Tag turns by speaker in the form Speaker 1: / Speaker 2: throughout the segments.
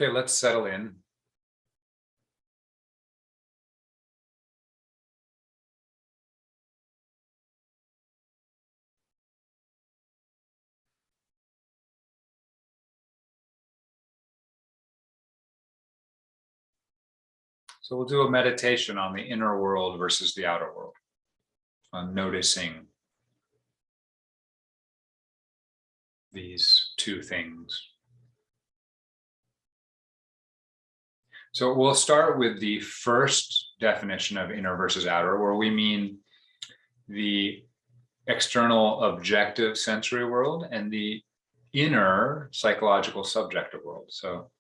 Speaker 1: Okay, let's settle in. So we'll do a meditation on the inner world versus the outer world, on noticing these two things. So we'll start with the first definition of inner versus outer, where we mean the external objective sensory world and the inner psychological subjective world. So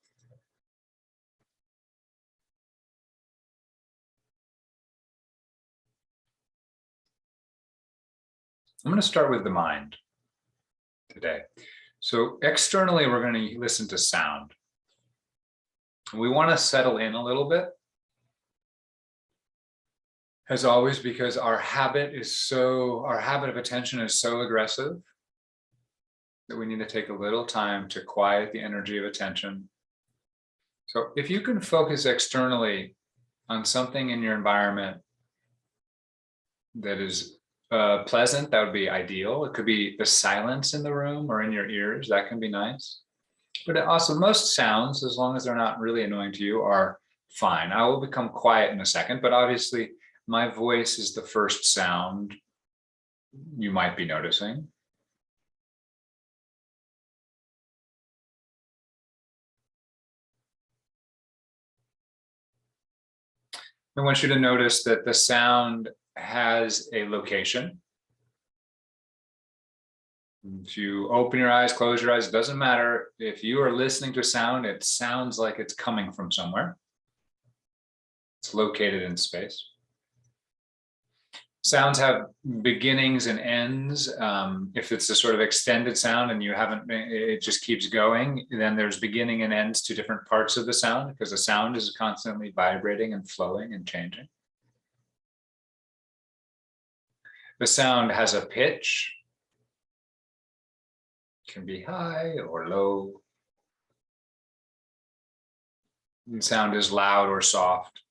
Speaker 1: I'm going to start with the mind today. So externally, we're going to listen to sound. We want to settle in a little bit, as always, because our habit of attention is so aggressive that we need to take a little time to quiet the energy of attention. So if you can focus externally on something in your environment that is pleasant, that would be ideal. It could be the silence in the room or in your ears. That can be nice. But also most sounds, as long as they're not really annoying to you, are fine. I will become quiet in a second, but obviously my voice is the first sound you might be noticing. I want you to notice that the sound has a location. If you open your eyes, close your eyes, it doesn't matter. If you are listening to sound, it sounds like it's coming from somewhere. It's located in space. Sounds have beginnings and ends. If it's a sort of extended sound and it just keeps going, then there's beginning and ends to different parts of the sound, because the sound is constantly vibrating and flowing and changing. The sound has a pitch. It can be high or low. The sound is loud or soft.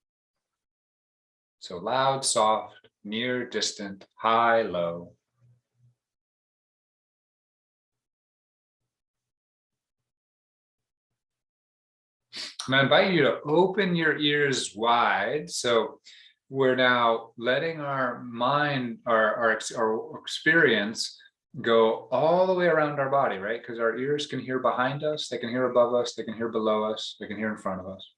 Speaker 1: So loud, soft, near, distant, high, low. I'm going to invite you to open your ears wide. So we're now letting our mind, our experience go all the way around our body, right? Because our ears can hear behind us, they can hear above us, they can hear below us, they can hear in front of us.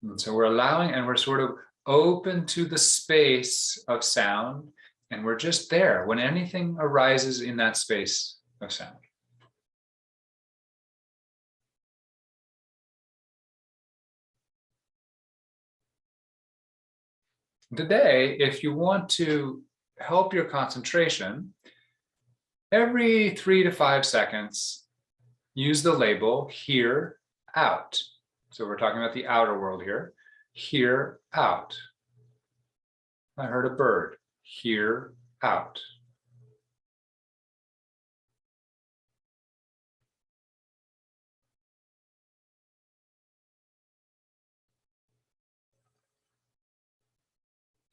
Speaker 1: And so we're allowing, and we're sort of open to the space of sound, and we're just there when anything arises in that space of sound. Today, if you want to help your concentration, every 3 to 5 seconds, use the label "here, out." So we're talking about the outer world here. Here, out. I heard a bird. Here, out.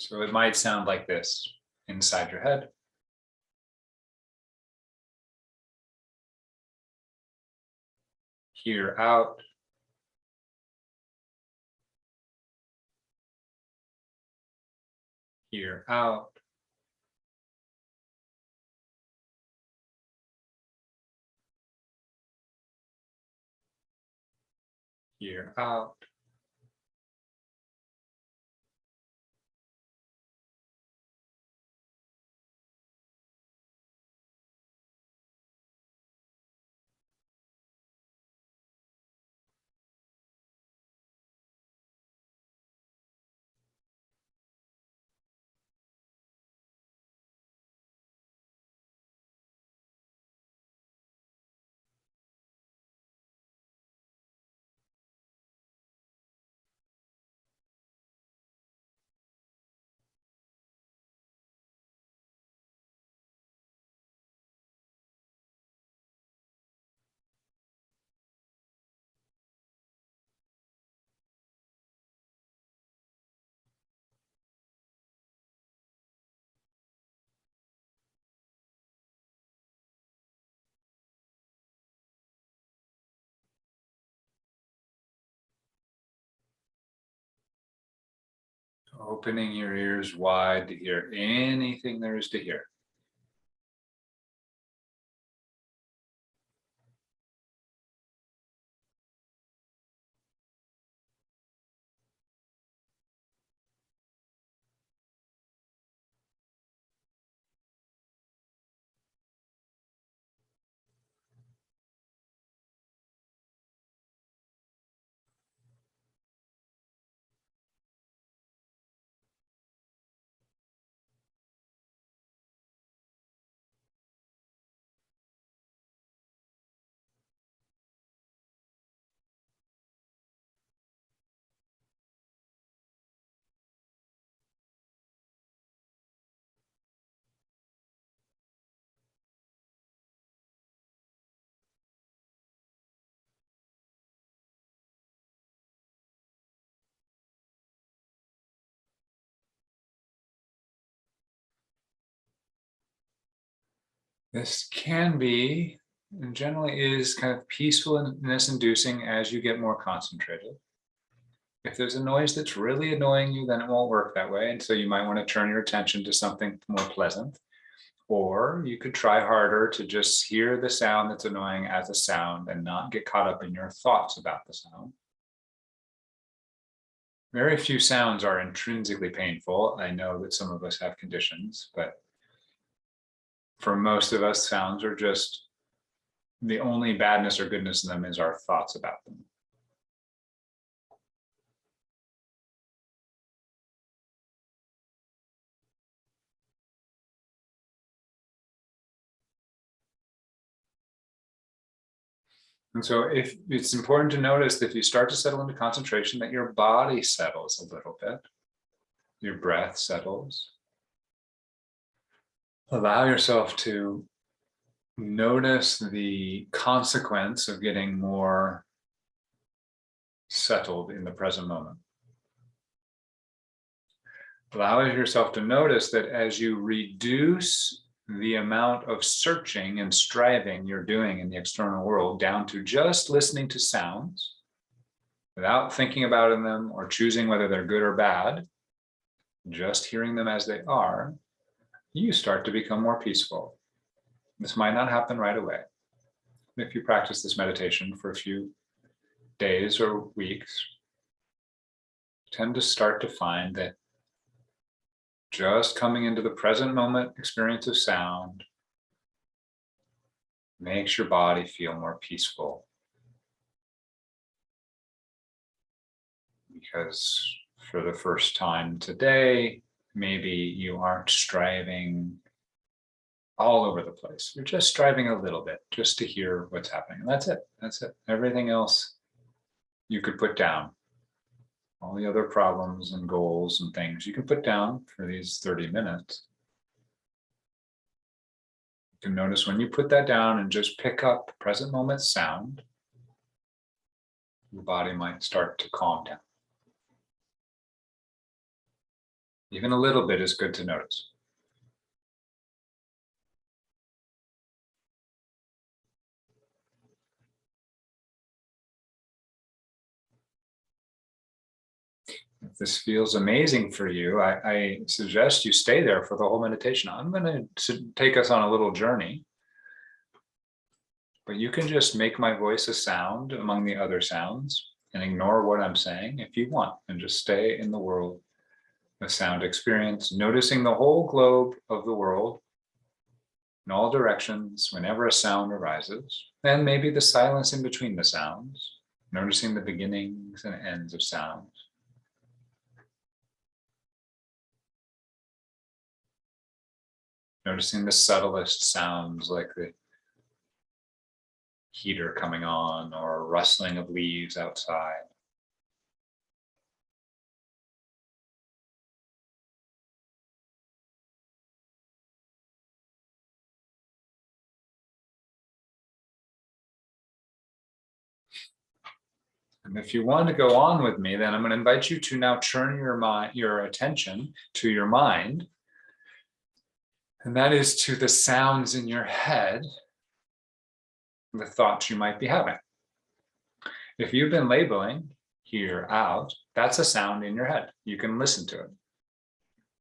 Speaker 1: So it might sound like this inside your head. Here, out. Here, out. Here, out. Opening your ears wide to hear anything there is to hear. This can be, and generally is, kind of peacefulness inducing as you get more concentrated. If there's a noise that's really annoying you, then it won't work that way. And so you might want to turn your attention to something more pleasant. Or you could try harder to just hear the sound that's annoying as a sound and not get caught up in your thoughts about the sound. Very few sounds are intrinsically painful. I know that some of us have conditions, but for most of us, sounds are just, the only badness or goodness in them is our thoughts about them. And so if it's important to notice that if you start to settle into concentration, that your body settles a little bit, your breath settles. Allow yourself to notice the consequence of getting more settled in the present moment. Allow yourself to notice that as you reduce the amount of searching and striving you're doing in the external world down to just listening to sounds without thinking about them or choosing whether they're good or bad, just hearing them as they are, you start to become more peaceful. This might not happen right away. If you practice this meditation for a few days or weeks, tend to start to find that just coming into the present moment experience of sound makes your body feel more peaceful. Because for the first time today, maybe you aren't striving all over the place. You're just striving a little bit just to hear what's happening. And that's it. That's it. Everything else you could put down. All the other problems and goals and things you can put down for these 30 minutes. You can notice when you put that down and just pick up present moment sound, your body might start to calm down. Even a little bit is good to notice. If this feels amazing for you, I suggest you stay there for the whole meditation. I'm going to take us on a little journey, but you can just make my voice a sound among the other sounds and ignore what I'm saying if you want, and just stay in the world of sound experience, noticing the whole globe of the world in all directions whenever a sound arises, and maybe the silence in between the sounds, noticing the beginnings and ends of sounds. Noticing the subtlest sounds like the heater coming on or rustling of leaves outside. And if you want to go on with me, then I'm going to invite you to now turn your attention to your mind. And that is to the sounds in your head, the thoughts you might be having. If you've been labeling here out, that's a sound in your head. You can listen to it.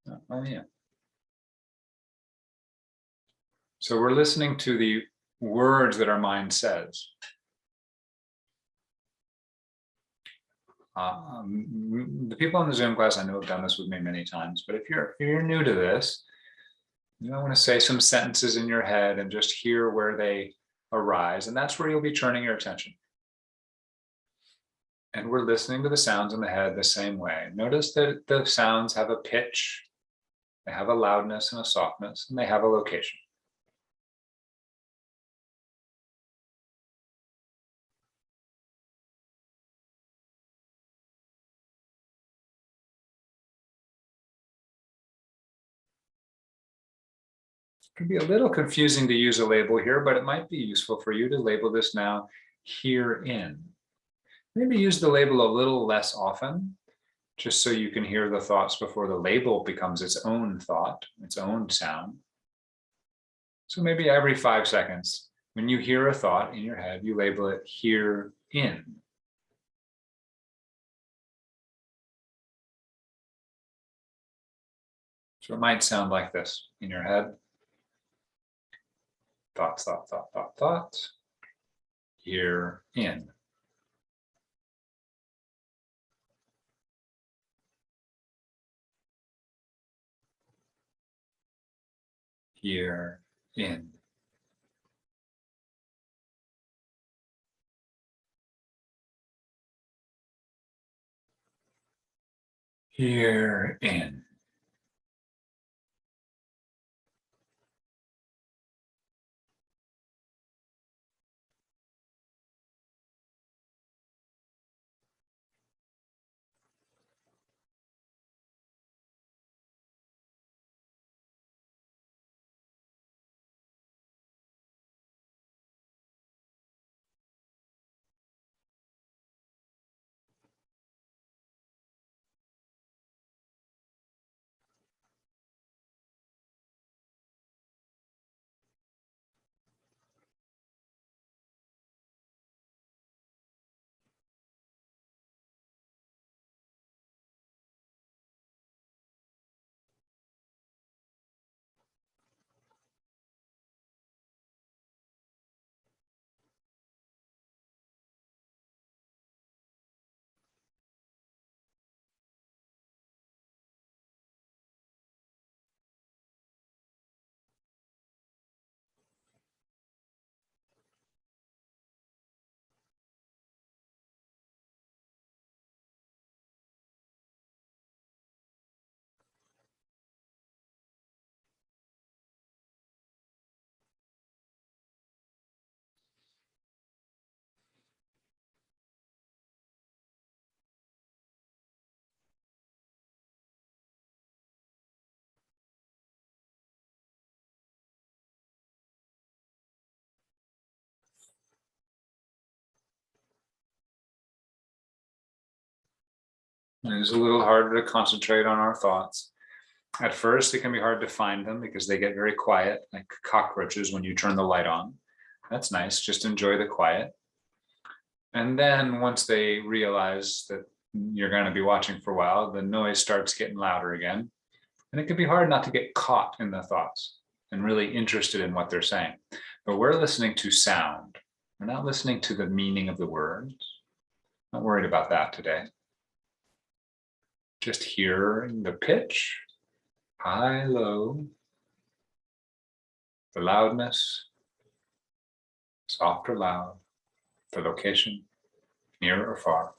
Speaker 1: Oh, yeah. So we're listening to the words that our mind says. The people in the Zoom class I know have done this with me many times, but if you're new to this, you might want to say some sentences in your head and just hear where they arise, and that's where you'll be turning your attention. And we're listening to the sounds in the head the same way. Notice that the sounds have a pitch, they have a loudness and a softness, and they have a location. It can be a little confusing to use a label here, but it might be useful for you to label this now herein. Maybe use the label a little less often, just so you can hear the thoughts before the label becomes its own thought, its own sound. So maybe every 5 seconds, when you hear a thought in your head, you label it herein. So it might sound like this in your head. Thoughts, thought, thought, thought, thoughts. Herein. Herein. Herein. It's a little harder to concentrate on our thoughts. At first, it can be hard to find them because they get very quiet, like cockroaches when you turn the light on. That's nice. Just enjoy the quiet. And then once they realize that you're going to be watching for a while, the noise starts getting louder again. And it can be hard not to get caught in the thoughts and really interested in what they're saying. But we're listening to sound. We're not listening to the meaning of the words. Not worried about that today. Just hearing the pitch, high, low, the loudness, soft or loud, the location, near or far.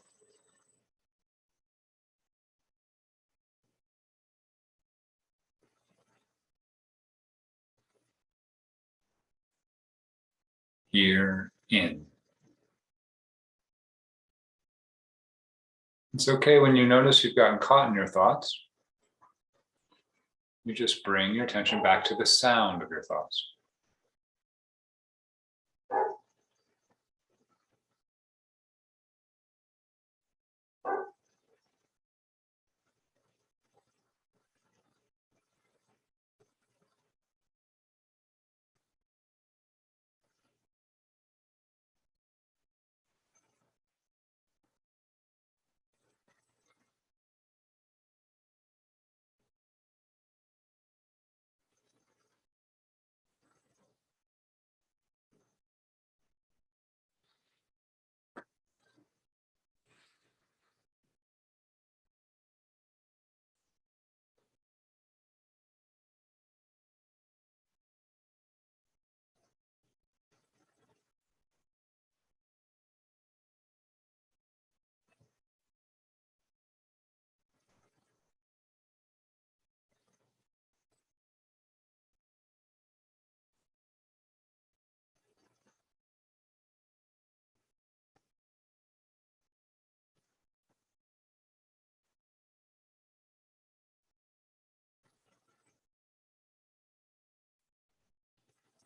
Speaker 1: Here, in. It's okay when you notice you've gotten caught in your thoughts. You just bring your attention back to the sound of your thoughts.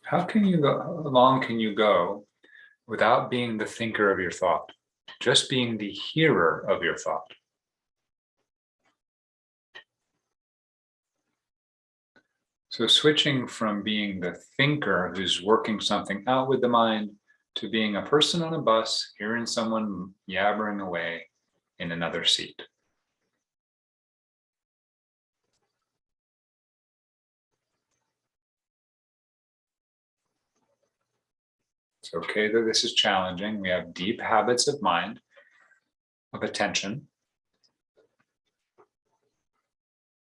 Speaker 1: How long can you go without being the thinker of your thought? Just being the hearer of your thought. So switching from being the thinker who's working something out with the mind to being a person on a bus, hearing someone yabbering away in another seat. It's okay that this is challenging. We have deep habits of mind, of attention,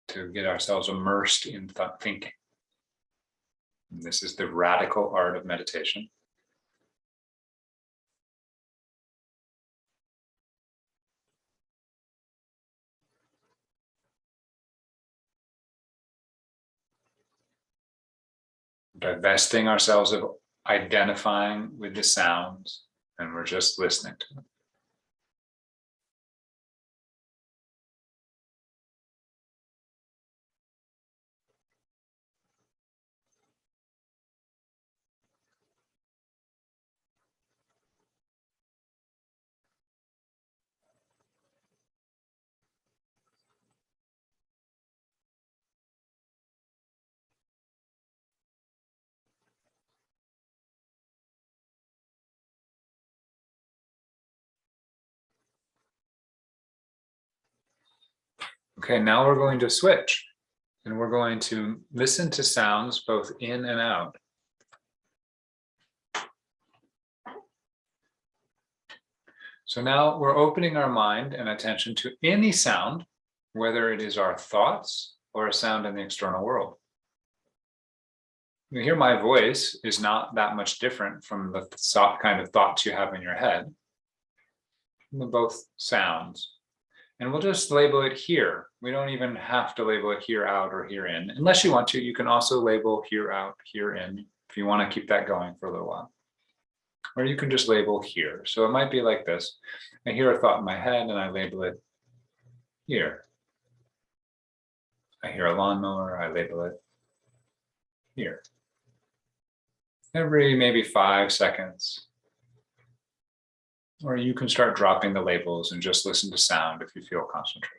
Speaker 1: to get ourselves immersed in thinking. And this is the radical art of meditation. Divesting ourselves of identifying with the sounds, and we're just listening to them. Okay, now we're going to switch, and we're going to listen to sounds both in and out. So now we're opening our mind and attention to any sound, whether it is our thoughts or a sound in the external world. You hear my voice is not that much different from the kind of thoughts you have in your head. They're both sounds. And we'll just label it here. We don't even have to label it here out or here in. Unless you want to, you can also label here out, here in, if you want to keep that going for a little while. Or you can just label here. So it might be like this. I hear a thought in my head and I label it here. I hear a lawnmower, I label it here. Every maybe 5 seconds. Or you can start dropping the labels and just listen to sound if you feel concentrated.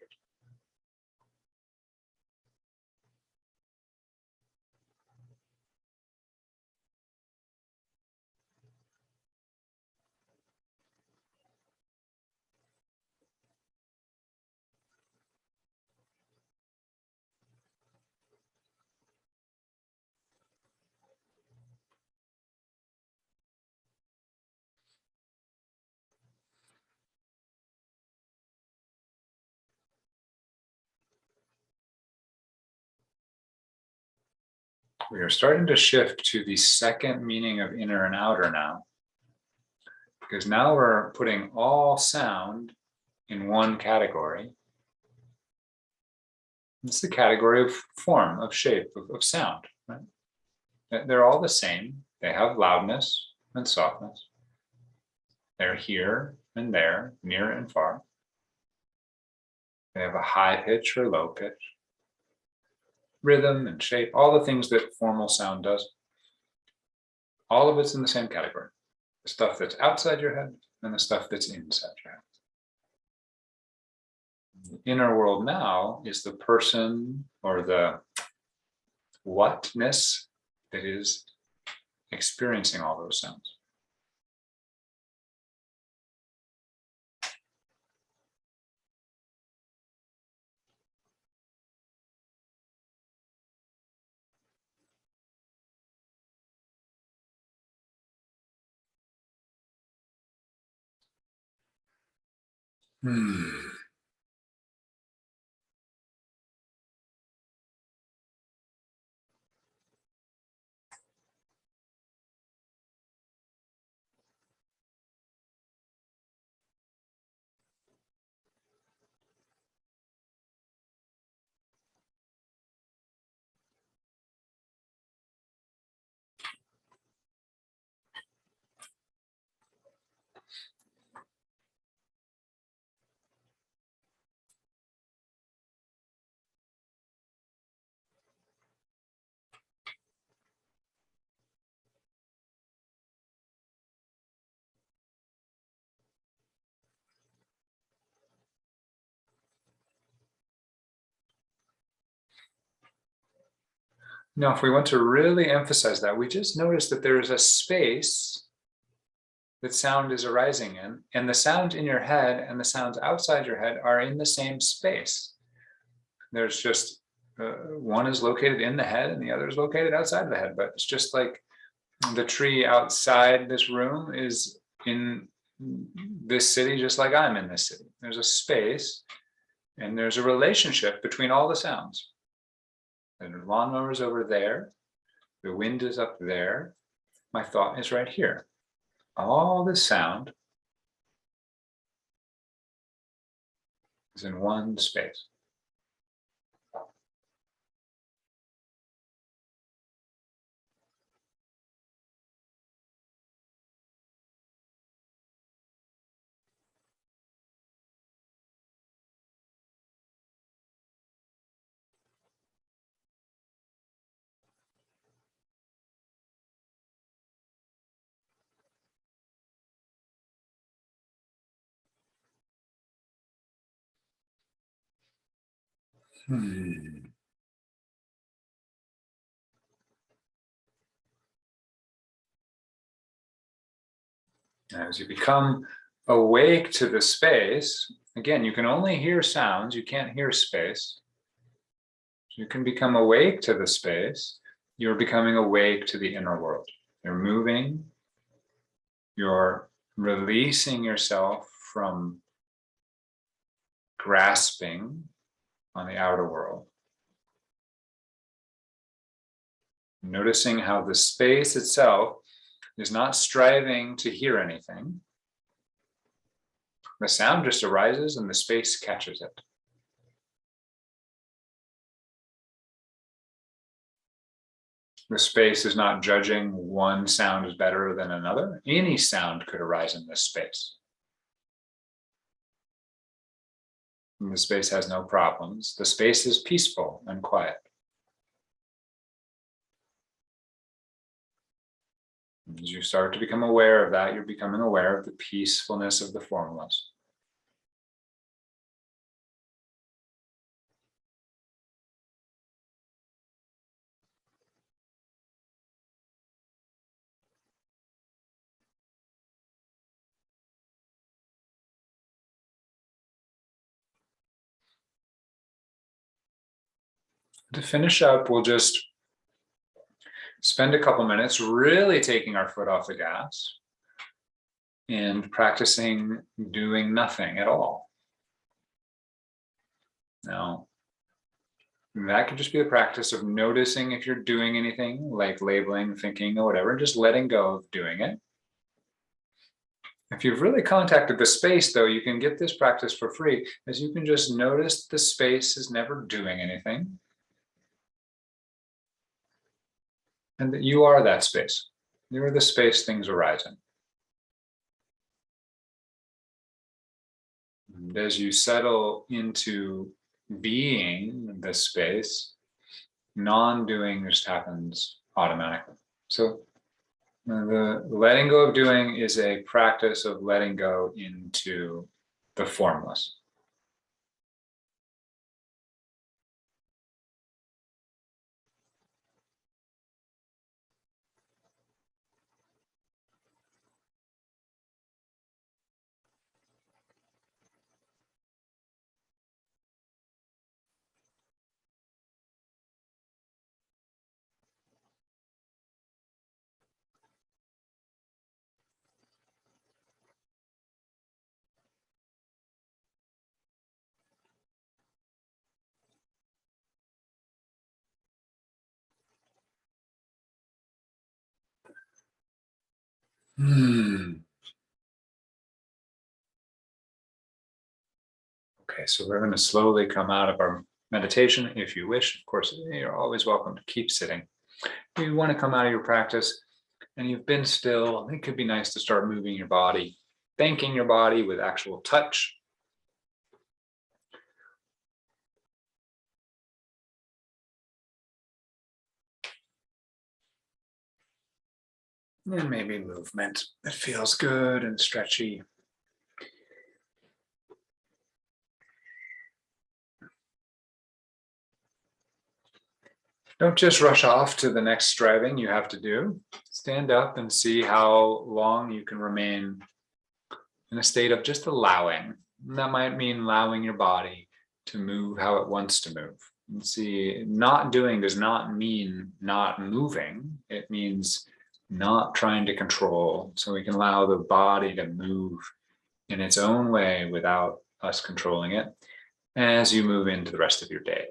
Speaker 1: We are starting to shift to the second meaning of inner and outer now, because now we're putting all sound in one category. It's the category of form, of shape, of sound. Right? They're all the same. They have loudness and softness. They're here and there, near and far. They have a high pitch or low pitch, rhythm and shape, all the things that formal sound does. All of it's in the same category. The stuff that's outside your head and the stuff that's inside your head. The inner world now is the person or the whatness that is experiencing all those sounds. Hmm. Now, if we want to really emphasize that, we just notice that there is a space that sound is arising in, and the sound in your head and the sounds outside your head are in the same space. There's just one is located in the head and the other is located outside the head, but it's just like the tree outside this room is in this city, just like I'm in this city. There's a space and there's a relationship between all the sounds. The lawnmower is over there. The wind is up there. My thought is right here. All the sound is in one space. As you become awake to the space, again, you can only hear sounds, you can't hear space. So you can become awake to the space, you're becoming awake to the inner world. You're moving, you're releasing yourself from grasping on the outer world. Noticing how the space itself is not striving to hear anything. The sound just arises and the space catches it. The space is not judging one sound is better than another. Any sound could arise in this space. And the space has no problems. The space is peaceful and quiet. As you start to become aware of that, you're becoming aware of the peacefulness of the formless. To finish up, we'll just spend a couple minutes really taking our foot off the gas and practicing doing nothing at all. Now, that could just be the practice of noticing if you're doing anything, like labeling, thinking, or whatever, just letting go of doing it. If you've really contacted the space, though, you can get this practice for free, as you can just notice the space is never doing anything. And that you are that space. You are the space things arise in. And as you settle into being this space, non-doing just happens automatically. So the letting go of doing is a practice of letting go into the formless. Okay, so we're going to slowly come out of our meditation if you wish. Of course, you're always welcome to keep sitting. If you want to come out of your practice and you've been still, it could be nice to start moving your body, thanking your body with actual touch. And maybe movement that feels good and stretchy. Don't just rush off to the next striving you have to do. Stand up and see how long you can remain in a state of just allowing. And that might mean allowing your body to move how it wants to move. And see, not doing does not mean not moving. It means not trying to control. So we can allow the body to move in its own way without us controlling it as you move into the rest of your day.